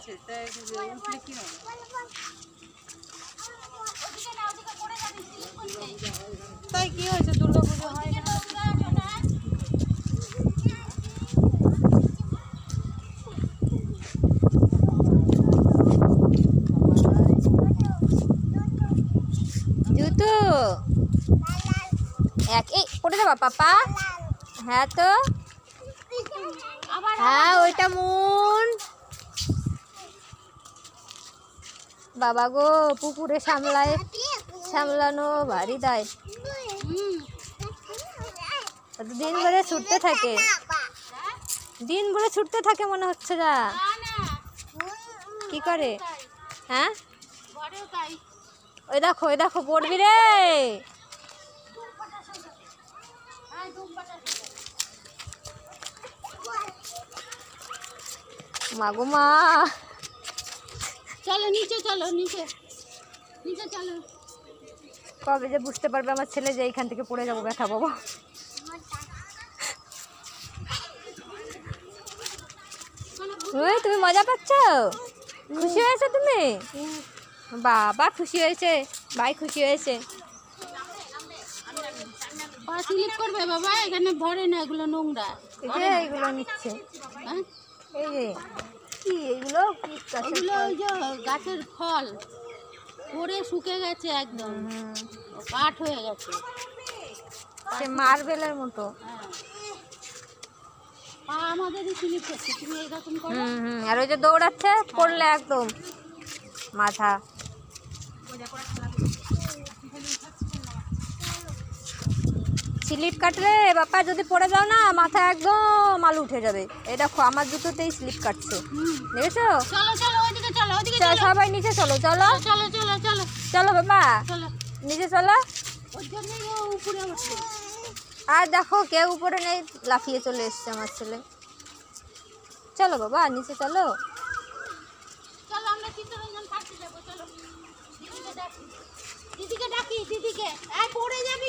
আছে, তাই উঠলে কি হবে? তাই কি হয়েছে, দুর্গাপুজো হয় না? জুতো এই পড়ে যাবা পাপা। হ্যাঁ তো হ্যাঁ ওইটা মন বাবা গো, পুকুরে সামলানো ভারী দায়। দিন ভরে ছুটতে থাকে, দিন ভরে ছুটতে থাকে মনে হচ্ছে। যা কি করে? হ্যাঁ ওই দেখো পড়বি রে। মাগো মা, চলো নিচে, চলো নিচে চলো। কবে যে বুঝতে পারবে আমার ছেলে যে এইখান থেকে পড়ে যাবো, ব্যথা পাবো। ওই তুমি মজা পাচ্ছ, খুশি হয়েছে তুমি? বাবা খুশি হয়েছে, ভাই খুশি হয়েছে। পা স্লিপ করবে বাবা, এখানে ভরে না, এগুলো নোংরা। এইগুলো নিচ্ছে, এই যে কি এগুলো, এগুলো ওই যে গাছের ফল পরে শুকে গেছে, একদম কাঠ হয়ে গেছে, সে মার্বেলের মতো। পা আমাদেরই স্লিপ করছে, তুমি এরকম করো। আর ওই যে দৌড়াচ্ছে, পড়লে একদম মাথা। স্লিপ কাটলে বাপা যদি পড়ে যাও না, মাথা একদম আলু উঠে যাবে। এই দেখো আমার জুতোতেই স্লিপ কাটছে, দেখেছো? চলো সবাই নিচে চলো, চলো চলো বাবা, নিচে চলো। আর দেখো কেউ উপরে নেই, লাফিয়ে চলে এসছে আমার ছেলে। চলো বাবা নিচে চলো। দিদিকে ডাকি, পড়ে যাবে।